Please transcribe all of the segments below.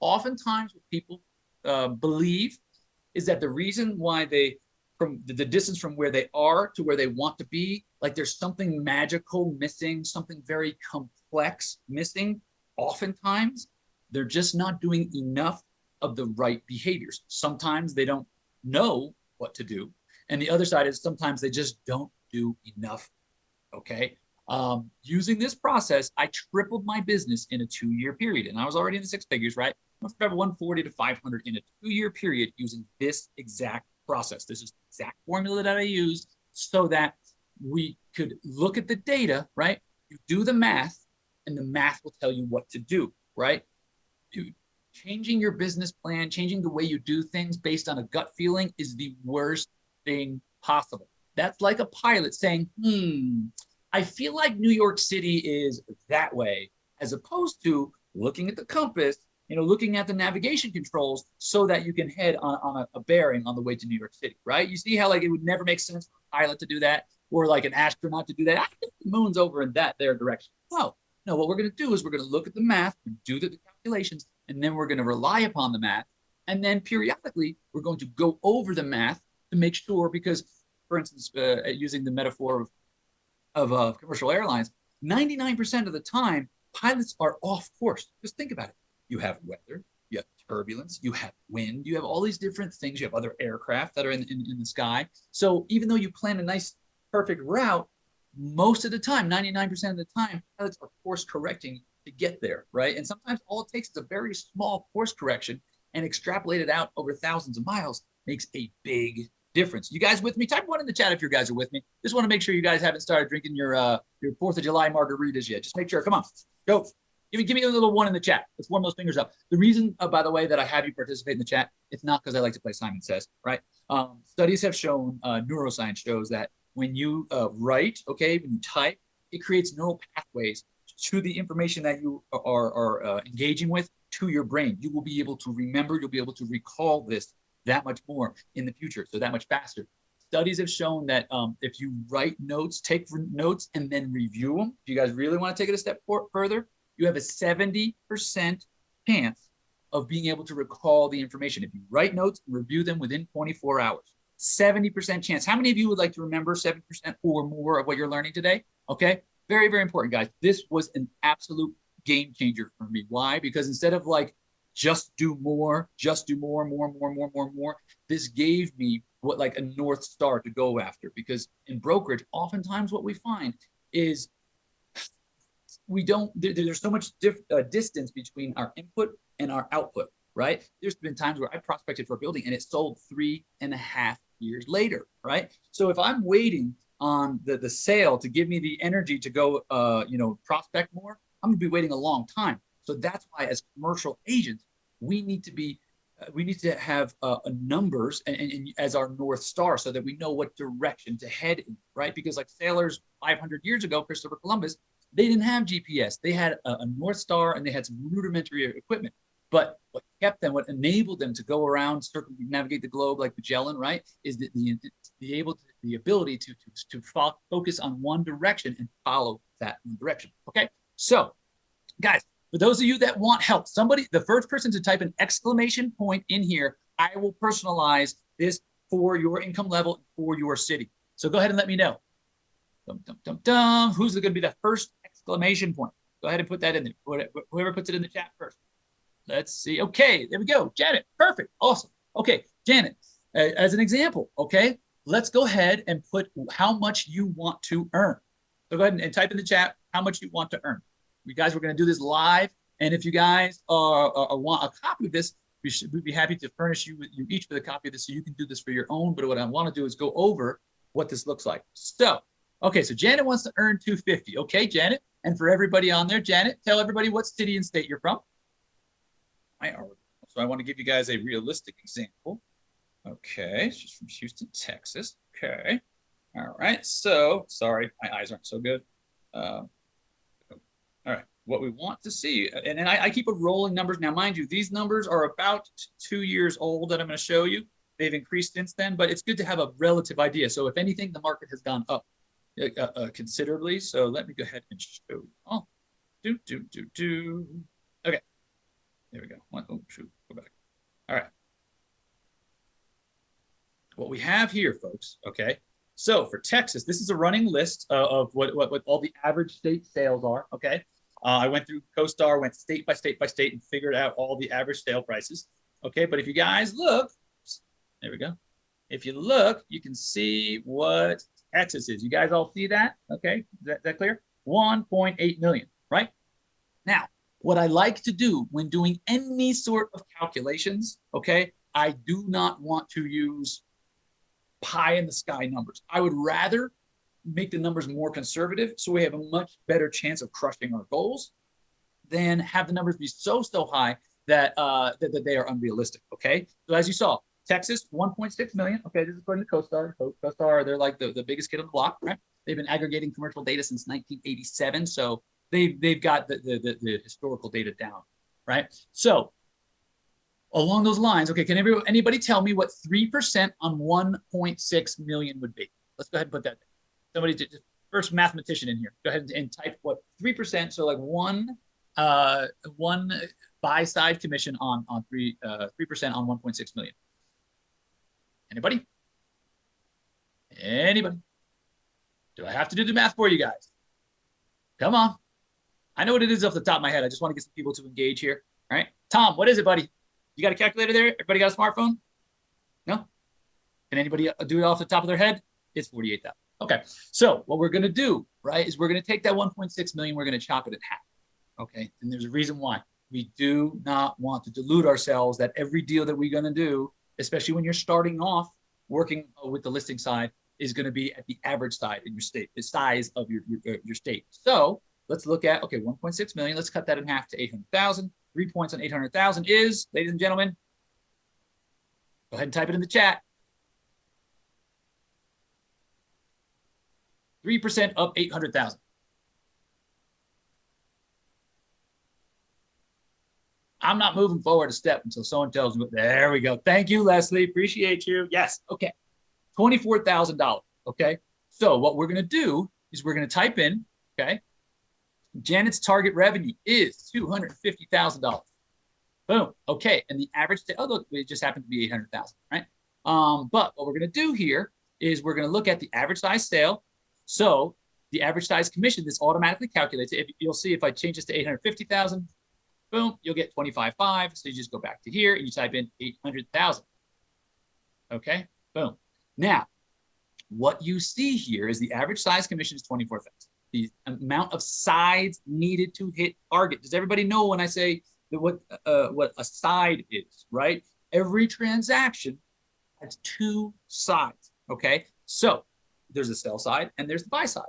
Oftentimes, what people believe is that the reason why they, from the distance from where they are to where they want to be, like there's something magical missing, something very complex missing. Oftentimes, they're just not doing enough of the right behaviors. Sometimes they don't know what to do. And the other side is sometimes they just don't do enough. Okay. Using this process, I tripled my business in a 2 year period. And I was already in the six figures, right? I went from 140 to 500 in a 2 year period using this exact process. This is the exact formula that I used so that we could look at the data, right? You do the math, and the math will tell you what to do, right? Changing your business plan, changing the way you do things based on a gut feeling is the worst thing possible. That's like a pilot saying, I feel like New York City is that way, as opposed to looking at the compass, looking at the navigation controls so that you can head on a bearing on the way to New York City, right? You see how like it would never make sense for a pilot to do that or like an astronaut to do that. I think the moon's over in their direction. No, what we're going to do is we're going to look at the math and do the calculations, and then we're going to rely upon the math. And then periodically, we're going to go over the math to make sure, because, for instance, using the metaphor of commercial airlines, 99% of the time, pilots are off course. Just think about it. You have weather, you have turbulence, you have wind, you have all these different things. You have other aircraft that are in the sky. So even though you plan a nice, perfect route, most of the time, 99% of the time, pilots are course correcting to get there, right? And sometimes all it takes is a very small course correction and extrapolate it out over thousands of miles makes a big difference. You guys with me? Type one in the chat if you guys are with me. Just want to make sure you guys haven't started drinking your 4th of July margaritas yet. Just make sure. Come on, go. Give me a little one in the chat. Let's warm those fingers up. The reason, by the way, that I have you participate in the chat, it's not because I like to play Simon Says, right? Studies have shown, neuroscience shows that when you write, okay, when you type, it creates neural pathways to the information that you are engaging with to your brain. You will be able to remember, you'll be able to recall this that much more in the future, so that much faster. Studies have shown that if you write notes, take notes, and then review them, if you guys really want to take it a step further, you have a 70% chance of being able to recall the information. If you write notes and review them within 24 hours, 70% chance. How many of you would like to remember 7% or more of what you're learning today? Okay, very, very important, guys. This was an absolute game changer for me. Why? Because instead of like, just do more, more. This gave me what like a North Star to go after, because in brokerage, oftentimes what we find is there's so much distance between our input and our output, right? There's been times where I prospected for a building and it sold 3.5 years later, right? So if I'm waiting on the sale to give me the energy to go, prospect more, I'm gonna be waiting a long time. So that's why as commercial agents, we need to have numbers and as our North Star so that we know what direction to head in, right? Because like sailors 500 years ago, Christopher Columbus, they didn't have GPS. They had a North Star and they had some rudimentary equipment. But what kept them, what enabled them to go around, navigate the globe like Magellan, right, is the ability to focus on one direction and follow that one direction. Okay, so guys, for those of you that want help, the first person to type an exclamation point in here, I will personalize this for your income level, for your city. So go ahead and let me know. Who's going to be the first exclamation point? Go ahead and put that in there. Whoever puts it in the chat first. Let's see. Okay, there we go. Janet, perfect. Awesome. Okay, Janet, as an example, okay, let's go ahead and put how much you want to earn. So go ahead and type in the chat how much you want to earn. You guys, we're going to do this live. And if you guys want a copy of this, we'd be happy to furnish you each with a copy of this so you can do this for your own. But what I want to do is go over what this looks like. So, okay, so Janet wants to earn $250. Okay, Janet. And for everybody on there, Janet, tell everybody what city and state you're from. So I want to give you guys a realistic example. Okay, she's from Houston, Texas. Okay. All right. So, sorry, my eyes aren't so good. All right. What we want to see, and I keep a rolling numbers. Now, mind you, these numbers are about 2 years old that I'm going to show you. They've increased since then, but it's good to have a relative idea. So if anything, the market has gone up considerably. So let me go ahead and show you. Oh, okay. There we go. Oh, shoot, go back. All right. What we have here, folks, okay? So for Texas, this is a running list of what all the average state sales are, okay? I went through CoStar, went state by state by state, and figured out all the average sale prices, okay? But if you guys look, there we go. If you look, you can see what Texas is. You guys all see that? Okay, is that clear? 1.8 million, right? Now, what I like to do when doing any sort of calculations, okay, I do not want to use pie in the sky numbers. I would rather make the numbers more conservative so we have a much better chance of crushing our goals than have the numbers be so high that that they are unrealistic. Okay, so as you saw, Texas 1.6 million. Okay, this is according to CoStar. CoStar, they're like the biggest kid on the block, right? They've been aggregating commercial data since 1987, so they've got the historical data down, right? So along those lines, okay, can anybody tell me what 3% on 1.6 million would be? Let's go ahead and put that there. Somebody, just first mathematician in here, go ahead and type what 3%. So like one buy side commission on 3% on 1.6 million. Anybody? Anybody? Do I have to do the math for you guys? Come on. I know what it is off the top of my head. I just want to get some people to engage here. All right. Tom, what is it, buddy? You got a calculator there? Everybody got a smartphone? No? Can anybody do it off the top of their head? It's 48,000. Okay. So what we're going to do, right, is we're going to take that 1.6 million, we're going to chop it in half. Okay. And there's a reason why. We do not want to delude ourselves that every deal that we're going to do, especially when you're starting off working with the listing side, is going to be at the average side in your state, the size of your state. So let's look at, okay, 1.6 million. Let's cut that in half to 800,000. 3 points on 800,000 is, ladies and gentlemen, go ahead and type it in the chat. 3% of 800,000. I'm not moving forward a step until someone tells me. There we go. Thank you, Leslie. Appreciate you. Yes. Okay. $24,000. Okay. So what we're going to do is we're going to type in, okay, Janet's target revenue is $250,000. Boom. Okay. And the average, oh, look, it just happened to be 800,000, right? But what we're going to do here is we're going to look at the average size sale. So the average size commission, this automatically calculates it. You'll see if I change this to 850,000, boom, you'll get 25.5. So you just go back to here and you type in 800,000. Okay. Boom. Now, what you see here is the average size commission is 24,000. The amount of sides needed to hit target. Does everybody know when I say what a side is, right? Every transaction has two sides, okay? So there's a sell side and there's the buy side.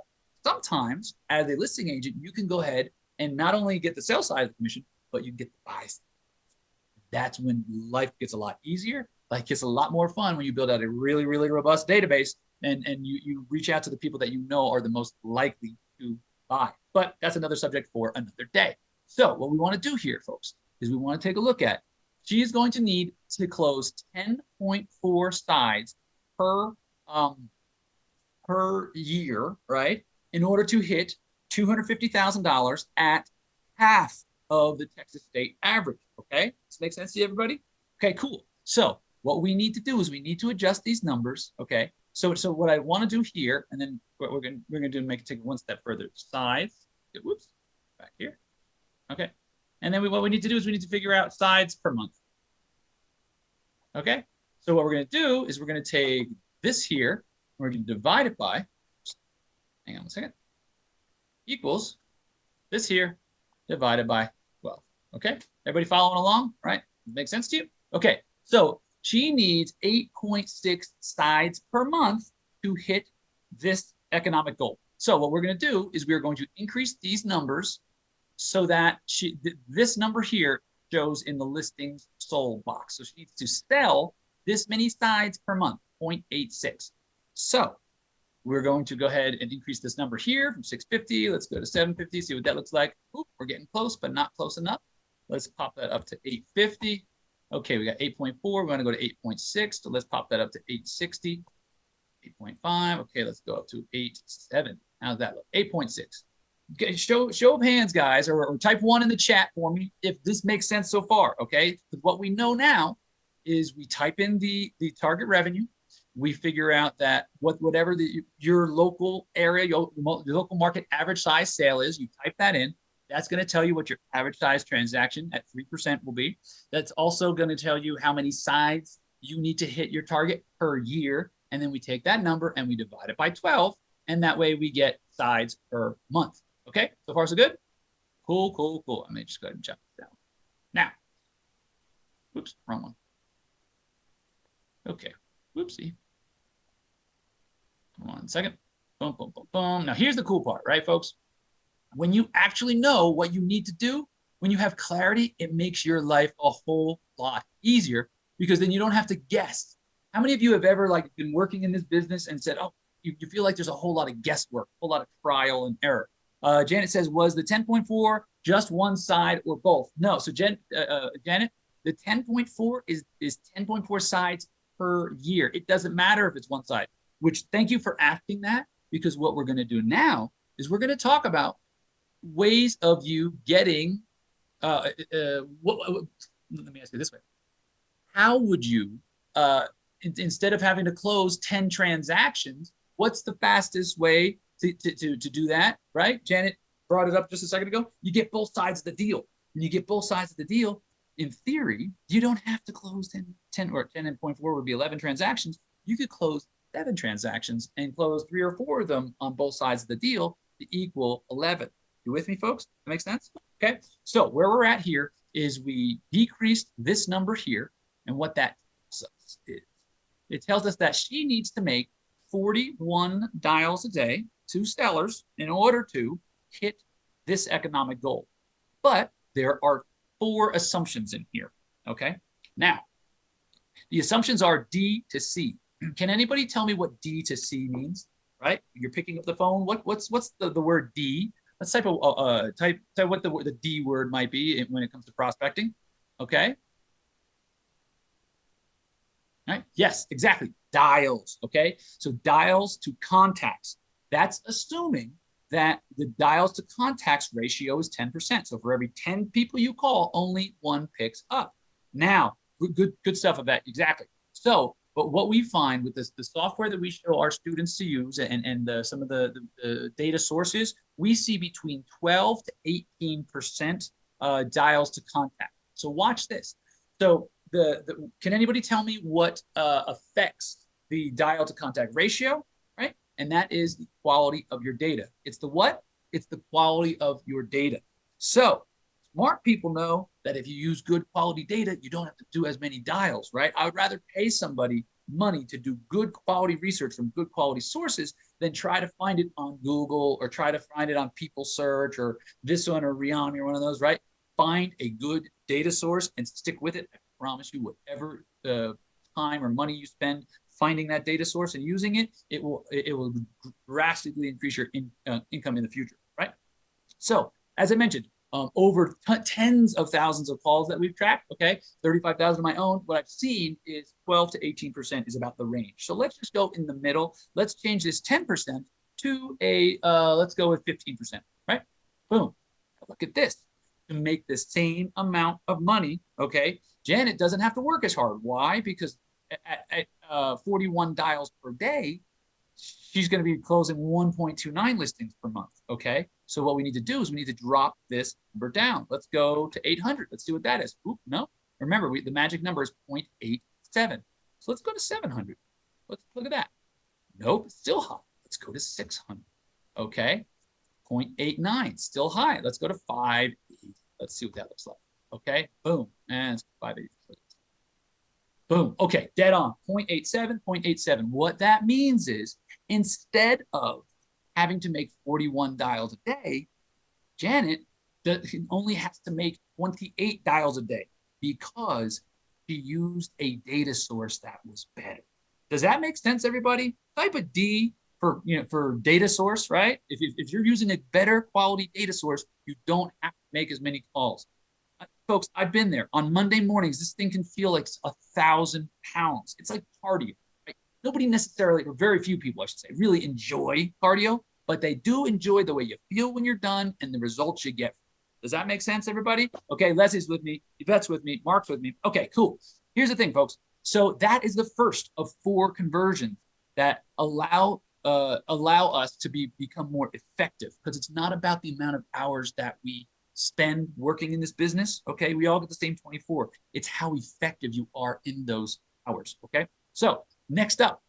Sometimes as a listing agent, you can go ahead and not only get the sell side of the commission, but you can get the buy side. That's when life gets a lot easier. Life gets a lot more fun when you build out a really, really robust database and you reach out to the people that you know are the most likely to buy. But that's another subject for another day. So what we want to do here, folks, is we want to take a look at, she is going to need to close 10.4 sides per year, right? In order to hit $250,000 at half of the Texas state average, okay? This makes sense to everybody? Okay, cool. So what we need to do is we need to adjust these numbers, okay? So what I want to do here, and then what we're going to do, make it take one step further. Sides, whoops, back here, okay. And then what we need to do is we need to figure out sides per month, okay. So what we're going to do is we're going to take this here, we're going to divide it by, hang on one second, equals this here divided by 12, okay. Everybody following along, right? Makes sense to you? Okay, so she needs 8.6 sides per month to hit this economic goal. So what we're going to do is we're going to increase these numbers so that this number here shows in the listings sold box. So she needs to sell this many sides per month, 0.86. So we're going to go ahead and increase this number here from 650. Let's go to 750, see what that looks like. Oop, we're getting close, but not close enough. Let's pop that up to 850. Okay, we got 8.4. We're going to go to 8.6. So let's pop that up to 860. 8.5. Okay, let's go up to 8.7. How's that look? 8.6. show of hands, guys, or type 1 in the chat for me if this makes sense so far. Okay, what we know now is we type in the target revenue. We figure out that whatever your local area, your local market average size sale is, you type that in. That's going to tell you what your average size transaction at 3% will be. That's also going to tell you how many sides you need to hit your target per year. And then we take that number and we divide it by 12. And that way we get sides per month. Okay, so far so good? Cool, cool, cool. Let me just go ahead and jot this down. Now, oops, wrong one. Okay, whoopsie. 1 second. Boom, boom, boom, boom. Now here's the cool part, right, folks? When you actually know what you need to do, when you have clarity, it makes your life a whole lot easier because then you don't have to guess. How many of you have ever like been working in this business and said, oh, you feel like there's a whole lot of guesswork, a whole lot of trial and error? Janet says, was the 10.4 just one side or both? No. So Janet, the 10.4 is 10.4 sides per year. It doesn't matter if it's one side, which thank you for asking that, because what we're going to do now is we're going to talk about ways of you getting, let me ask you this way. How would you, instead of having to close 10 transactions, what's the fastest way to do that, right? Janet brought it up just a second ago. You get both sides of the deal. When you get both sides of the deal, in theory, you don't have to close 10 or 10.4 would be 11 transactions. You could close 7 transactions and close 3 or 4 of them on both sides of the deal to equal 11. You with me, folks? That makes sense? Okay. So where we're at here is we decreased this number here. And what that tells us is it tells us that she needs to make 41 dials a day to sellers in order to hit this economic goal. But there are 4 assumptions in here. Okay. Now, the assumptions are D to C. Can anybody tell me what D to C means? Right? You're picking up the phone. What's the word D? Let's type what the D word might be when it comes to prospecting. Okay. All right. Yes, exactly. Dials. Okay. So dials to contacts. That's assuming that the dials to contacts ratio is 10%. So for every 10 people you call, only 1 picks up. Now, good stuff of that. Exactly. So, but what we find with the software that we show our students to use and some of the data sources, we see between 12 to 18% dials to contact. So watch this. So can anybody tell me what affects the dial to contact ratio, right? And that is the quality of your data. It's the what? It's the quality of your data. So smart people know that if you use good quality data, you don't have to do as many dials, right? I would rather pay somebody money to do good quality research from good quality sources than try to find it on Google or try to find it on People Search or this one or Rihanna or one of those, right? Find a good data source and stick with it. I promise you, whatever time or money you spend finding that data source and using it, it will drastically increase your income in the future, right? So as I mentioned, over tens of thousands of calls that we've tracked, okay, 35,000 of my own. What I've seen is 12 to 18% is about the range. So let's just go in the middle. Let's change this 10% to let's go with 15%, right? Boom. Look at this. To make the same amount of money, okay, Janet doesn't have to work as hard. Why? Because at 41 dials per day, she's going to be closing 1.29 listings per month. Okay. So what we need to do is we need to drop this number down. Let's go to 800. Let's see what that is. Oop, no. Remember, the magic number is 0.87. So let's go to 700. Let's look at that. Nope, it's still high. Let's go to 600. Okay. 0.89, still high. Let's go to 580. Let's see what that looks like. Okay. Boom. And it's 580. Boom. Okay. Dead on. 0.87, 0.87. What that means is instead of having to make 41 dials a day, Janet only has to make 28 dials a day because she used a data source that was better. Does that make sense, everybody? Type a D for data source, right? If you're using a better quality data source, you don't have to make as many calls. Folks, I've been there. On Monday mornings, this thing can feel like 1,000 pounds. It's like cardio, right? Nobody necessarily, or very few people, I should say, really enjoy cardio. but they do enjoy the way you feel when you're done and the results you get. Does that make sense, everybody? Okay, Leslie's with me, Yvette's with me, Mark's with me. Okay, cool. Here's the thing, folks. So that is the first of 4 conversions that allow us to become more effective, because it's not about the amount of hours that we spend working in this business. Okay, we all get the same 24. It's how effective you are in those hours. Okay, so next up.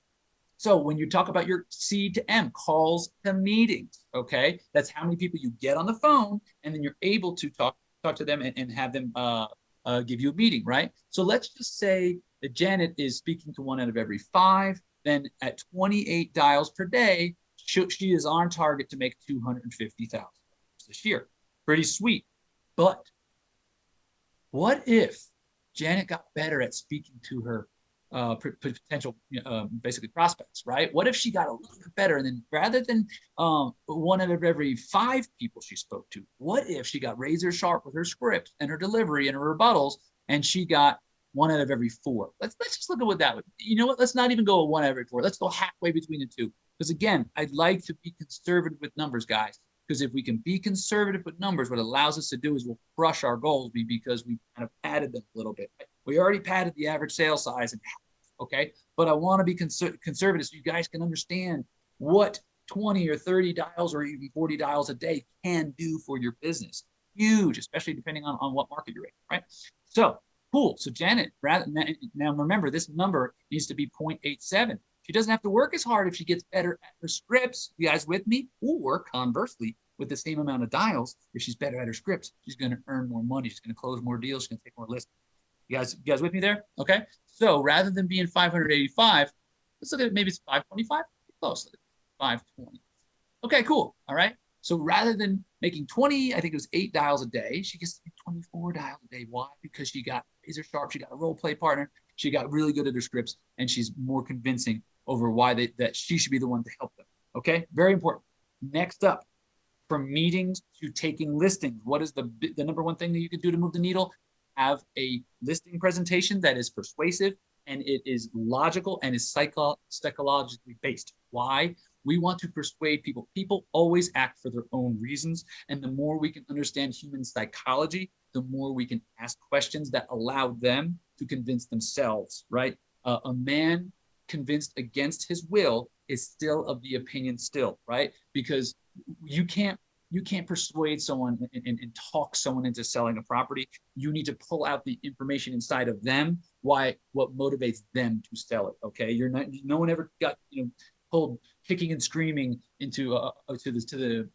So when you talk about your C to M, calls to meetings, okay, that's how many people you get on the phone, and then you're able to talk to them and have them give you a meeting, right? So let's just say that Janet is speaking to 1 out of every 5. Then at 28 dials per day, she is on target to make $250,000 this year. Pretty sweet. But what if Janet got better at speaking to her potential basically prospects, right? What if she got a little bit better, and then rather than 1 out of every 5 people she spoke to, what if she got razor sharp with her script and her delivery and her rebuttals, and she got 1 out of every 4? Let's just look at what that would. You know what? Let's not even go 1 out of every 4. Let's go halfway between the two. Because again, I'd like to be conservative with numbers, guys. Because if we can be conservative with numbers, what it allows us to do is we'll crush our goals because we kind of padded them a little bit. We already padded the average sale size in half, okay? But I want to be conservative so you guys can understand what 20 or 30 dials or even 40 dials a day can do for your business. Huge, especially depending on what market you're in, right? So cool. So Janet, now remember, this number needs to be 0.87. She doesn't have to work as hard if she gets better at her scripts. You guys with me? Or conversely, with the same amount of dials, if she's better at her scripts, she's going to earn more money. She's going to close more deals. She's going to take more listings. You guys with me there? Okay. So rather than being 585, let's look at maybe it's 525. Close. 520. Okay, cool. All right. So rather than making 20, I think it was 8 dials a day, she gets to make 24 dials a day. Why? Because she got razor sharp. She got a role play partner. She got really good at her scripts, and she's more convincing over why that she should be the one to help them. Okay, very important. Next up, from meetings to taking listings, what is the number one thing that you can do to move the needle? Have a listing presentation that is persuasive, and it is logical and is psychologically based. Why? We want to persuade people. People always act for their own reasons. And the more we can understand human psychology, the more we can ask questions that allow them to convince themselves, right? A man convinced against his will is still of the opinion still, right? Because you can't persuade someone and talk someone into selling a property. You need to pull out the information inside of them, what motivates them to sell it. Okay, no one ever got pulled kicking and screaming into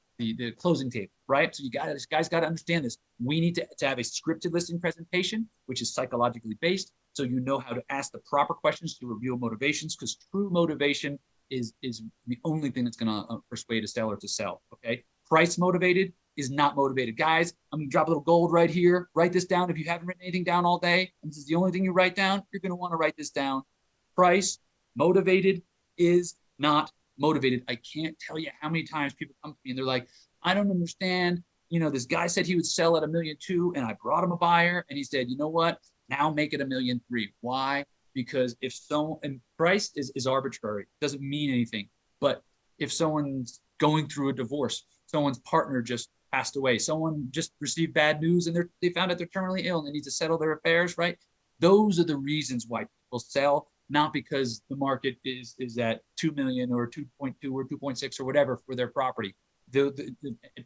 the closing table, right? So guys got to understand this. We need to have a scripted listing presentation, which is psychologically based, so you know how to ask the proper questions to reveal motivations, because true motivation is the only thing that's going to persuade a seller to sell. Okay, price motivated is not motivated. Guys, I'm going to drop a little gold right here. Write this down. If you haven't written anything down all day, and this is the only thing you write down, you're going to want to write this down. Price motivated is not motivated. I can't tell you how many times people come to me and they're like, I don't understand. This guy said he would sell at $1.2 million, and I brought him a buyer, and he said, you know what? Now make it $1.3 million. Why? Because and price is arbitrary. It doesn't mean anything. But if someone's going through a divorce, someone's partner just passed away, someone just received bad news and they found out they're terminally ill and they need to settle their affairs, right? Those are the reasons why people sell, not because the market is at 2 million or 2.2 or 2.6 or whatever for their property. The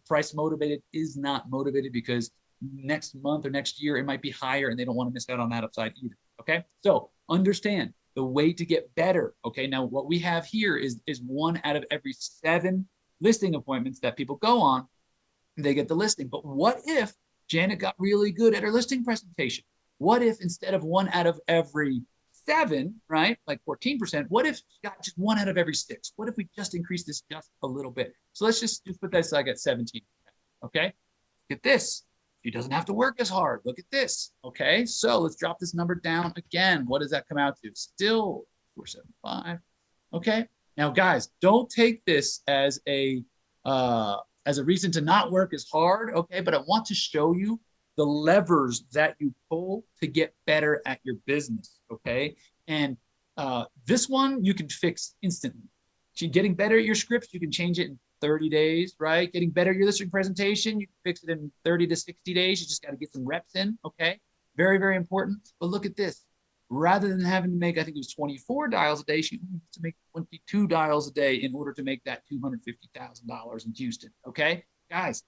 price motivated is not motivated because next month or next year it might be higher and they don't want to miss out on that upside either. Okay, so understand the way to get better. Okay, now what we have here is 1 out of every 7 listing appointments that people go on, they get the listing. But what if Janet got really good at her listing presentation? What if instead of 1 out of every 7, right, like 14%, what if she got just 1 out of every 6? What if we just increase this just a little bit? So let's just put this like at 17%. Okay, look at this. She doesn't have to work as hard. Look at this. Okay, so let's drop this number down again. What does that come out to? Still 475. Okay, now guys, don't take this as a reason to not work as hard. Okay, but I want to show you the levers that you pull to get better at your business. Okay, and this one you can fix instantly. Getting better at your scripts, you can change it in 30 days, right? Getting better at your listing presentation, you can fix it in 30 to 60 days. You just got to get some reps in, okay? Very, very important. But look at this. Rather than having to make, I think it was 24 dials a day, she only needs to make 22 dials a day in order to make that $250,000 in Houston, okay? Guys,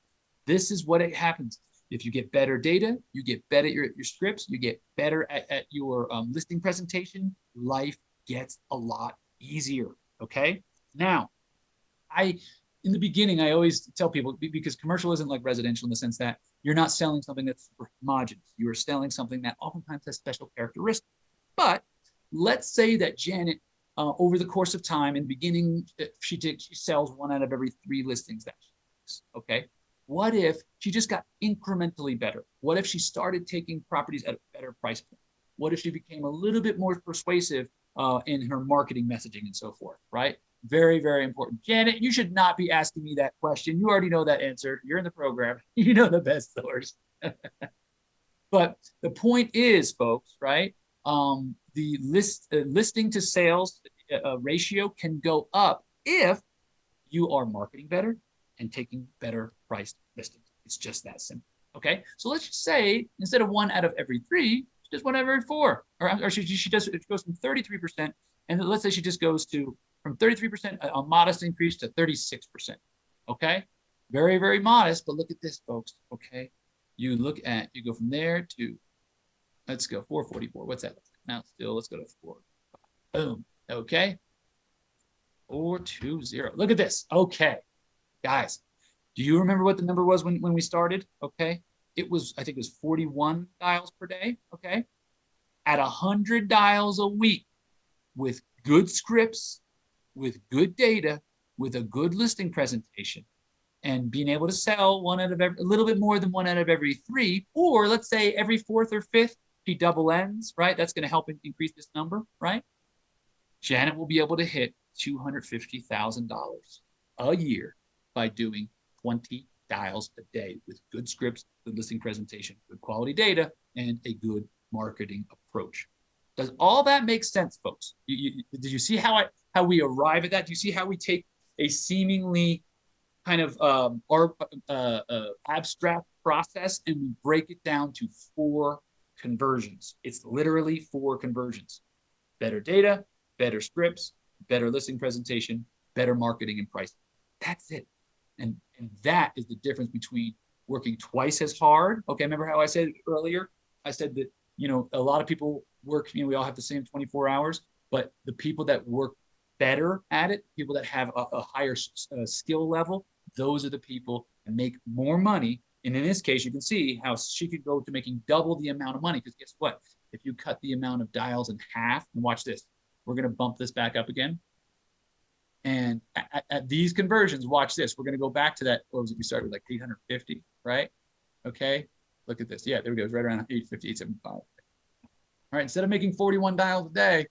this is what it happens. If you get better data, you get better at your scripts, you get better at your listing presentation, life gets a lot easier, okay? Now, in the beginning, I always tell people, because commercial isn't like residential in the sense that you're not selling something that's super homogenous. You are selling something that oftentimes has special characteristics. But let's say that Janet, over the course of time, in the beginning, she sells 1 out of every 3 listings that she makes, okay? What if she just got incrementally better? What if she started taking properties at a better price point? What if she became a little bit more persuasive in her marketing messaging and so forth, right? Very, very important. Janet, you should not be asking me that question. You already know that answer. You're in the program. You know the best source. But the point is, folks, right? The listing to sales ratio can go up if you are marketing better and taking better priced listings. It's just that simple. Okay. So let's just say instead of 1 out of every 3, she does 1 out of every 4, or she goes from 33%. And let's say she just goes to from 33%, a modest increase to 36%. Okay. Very, very modest. But look at this, folks. Okay. You go from there to, let's go 444. What's that? Now still, let's go to 4. Boom. Okay. 420. Look at this. Okay. Guys, do you remember what the number was when we started? Okay. I think it was 41 dials per day. Okay. At 100 dials a week with good scripts, with good data, with a good listing presentation, and being able to sell a little bit more than 1 out of every 3, or let's say every 4th or 5th, she double ends, right? That's going to help increase this number, right? Janet will be able to hit $250,000 a year by doing 20 dials a day with good scripts, good listing presentation, good quality data, and a good marketing approach. Does all that make sense, folks? Did you see how we arrive at that? Do you see how we take a seemingly kind of abstract process and we break it down to 4 conversions? It's literally 4 conversions: better data, better scripts, better listing presentation, better marketing and pricing. That's it. And that is the difference between working twice as hard. Okay, remember how I said earlier? I said that, a lot of people work, we all have the same 24 hours, but the people that work better at it, people that have a higher skill level, those are the people that make more money. And in this case, you can see how she could go to making double the amount of money, because guess what? If you cut the amount of dials in half, and watch this, we're going to bump this back up again. And at these conversions, watch this. We're going to go back to that. What was it? We started with like 850, right? Okay. Look at this. Yeah, there we go. It's right around 850, 875. All right. Instead of making 41 dials a day,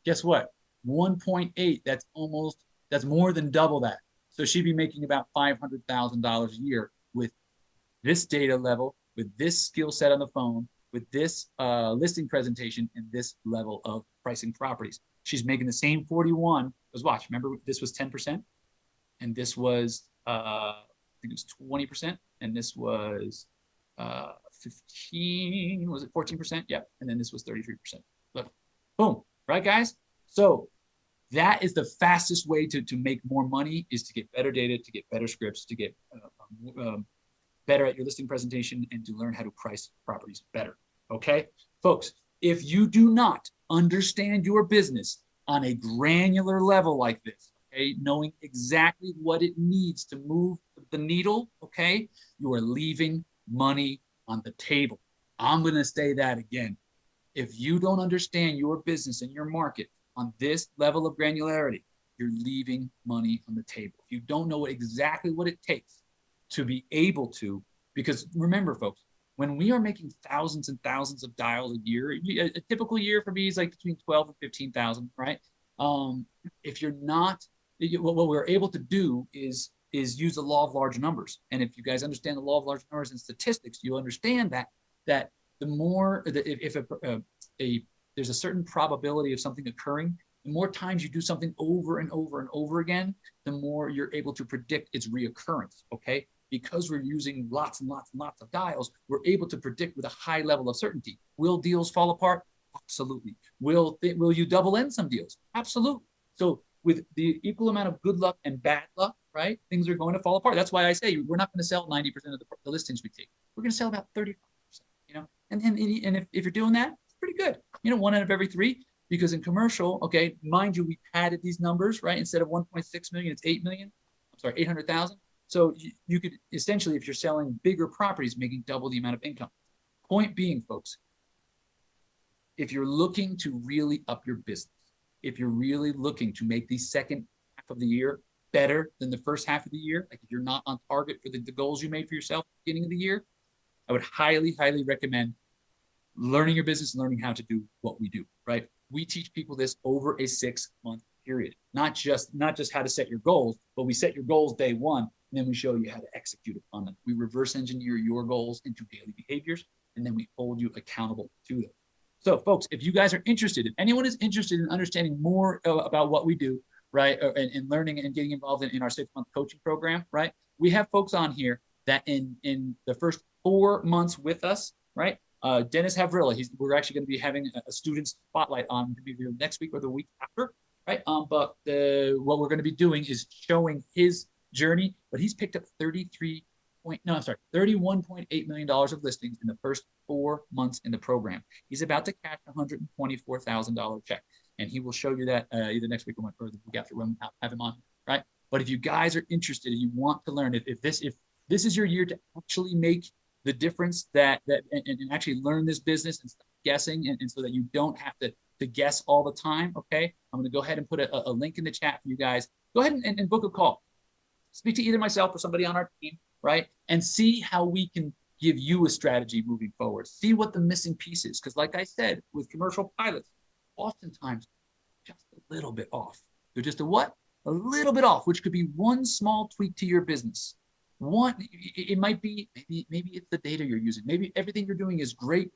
guess what? 1.8. That's more than double that. So she'd be making about $500,000 a year with this data level, with this skill set on the phone, with this listing presentation, and this level of pricing properties. She's making the same 41. Because watch, remember this was 10%, and this was I think it was 20%, and this was 15. Was it 14%? Yeah, and then this was 33%. Look, boom, right, guys? So that is the fastest way to make more money, is to get better data, to get better scripts, to get better at your listing presentation, and to learn how to price properties better. Okay, folks, if you do not understand your business on a granular level like this, okay, knowing exactly what it needs to move the needle, okay, you are leaving money on the table. I'm going to say that again. If you don't understand your business and your market on this level of granularity, you're leaving money on the table. If you don't know exactly what it takes to be able to, because remember, folks, when we are making thousands and thousands of dials a year, a typical year for me is like between 12 and 15,000, right? If you're not, what we're able to do is use the law of large numbers. And if you guys understand the law of large numbers and statistics, you understand that the more, if there's a certain probability of something occurring, The more times you do something over and over and over again, the more you're able to predict its reoccurrence, okay? Because we're using lots and lots and lots of dials, we're able to predict with a high level of certainty. Will deals fall apart? Absolutely. Will you double in some deals? Absolutely. So with the equal amount of good luck and bad luck, right, things are going to fall apart. That's why I say we're not going to sell 90% of the listings we take. We're going to sell about 35%, you know? And if you're doing that, it's pretty good. You know, 1 out of every 3. Because in commercial, okay, mind you, we padded these numbers, right? Instead of 1.6 million, it's 8 million. I'm sorry, 800,000. So you could essentially, if you're selling bigger properties, making double the amount of income. Point being, folks, if you're looking to really up your business, if you're really looking to make the second half of the year better than the first half of the year, like if you're not on target for the goals you made for yourself at the beginning of the year, I would highly, highly recommend learning your business and learning how to do what we do, right? We teach people this over a 6-month period, not just how to set your goals, but we set your goals day one, and then we show you how to execute upon them. We reverse engineer your goals into daily behaviors, and then we hold you accountable to them. So, folks, if you guys are interested, if anyone is interested in understanding more about what we do, right, and learning and getting involved in our 6-month coaching program, right, we have folks on here that in the first 4 months with us, right, Dennis Havrilla, we're actually going to be having a student spotlight on maybe next week or the week after, right? But what we're going to be doing is showing his journey, but he's picked up $31.8 million of listings in the first 4 months in the program. He's about to cash a $124,000 check, and he will show you that either next week or the week after when we have him on, right? But if you guys are interested, if you want to learn, if this is your year to actually make the difference and actually learn this business and stop guessing, and so that you don't have to guess all the time, okay? I'm going to go ahead and put a link in the chat for you guys. Go ahead and book a call. Speak to either myself or somebody on our team, right? And see how we can give you a strategy moving forward. See what the missing piece is. Because like I said, with commercial pilots, oftentimes just a little bit off. They're just a little bit off, which could be one small tweak to your business. It might be, maybe it's the data you're using. Maybe everything you're doing is great.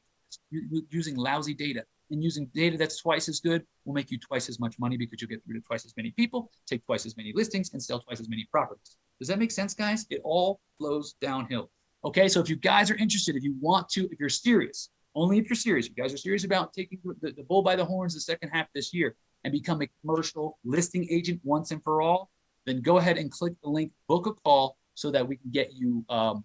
You're using lousy data, and using data that's twice as good will make you twice as much money because you'll get rid of twice as many people, take twice as many listings, and sell twice as many properties. Does that make sense, guys? It all flows downhill. Okay, so if you guys are interested, if you're serious, only if you're serious, if you guys are serious about taking the bull by the horns the second half of this year and become a commercial listing agent once and for all, then go ahead and click the link, book a call, so that we can get you up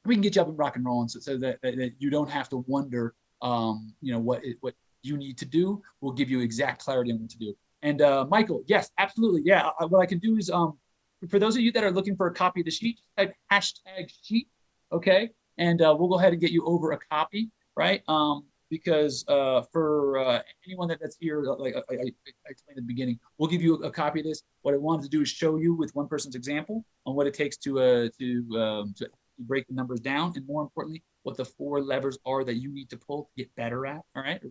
and rock and rolling, so that you don't have to wonder, what you need to do. We'll give you exact clarity on what to do. And Michael, yes, absolutely, yeah. What I can do is, for those of you that are looking for a copy of the sheet, type #sheet, okay, and we'll go ahead and get you over a copy, right? Because for anyone that's here, like I explained at the beginning, we'll give you a copy of this. What I wanted to do is show you with one person's example on what it takes to break the numbers down, and more importantly, what the 4 levers are that you need to pull to get better at, all right, or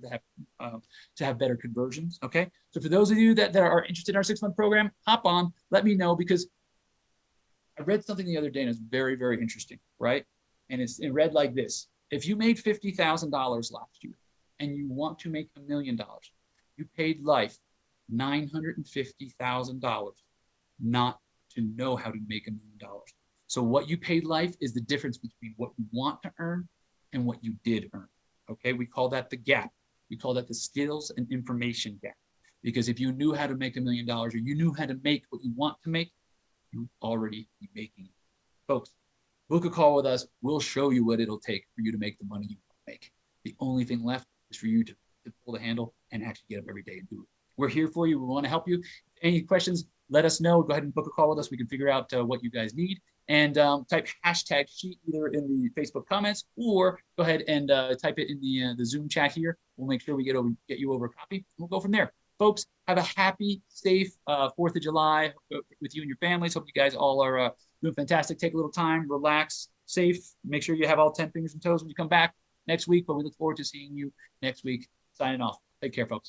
to have better conversions, okay? So for those of you that are interested in our 6-month program, hop on, let me know, because I read something the other day and it's very, very interesting, right? And it read like this. If you made $50,000 last year and you want to make $1 million, you paid life $950,000 not to know how to make $1 million. So what you paid life is the difference between what you want to earn and what you did earn. Okay, we call that the gap. We call that the skills and information gap. Because if you knew how to make $1 million, or you knew how to make what you want to make, you'd already be making it. Folks, book a call with us. We'll show you what it'll take for you to make the money you want to make. The only thing left is for you to pull the handle and actually get up every day and do it. We're here for you. We want to help you. Any questions, let us know. Go ahead and book a call with us. We can figure out what you guys need. And type #sheet either in the Facebook comments, or go ahead and type it in the Zoom chat here. We'll make sure we get you over a copy. We'll go from there. Folks, have a happy, safe 4th of July with you and your families. Hope you guys all are doing fantastic. Take a little time, relax, safe. Make sure you have all 10 fingers and toes when you come back next week. But we look forward to seeing you next week. Signing off. Take care, folks.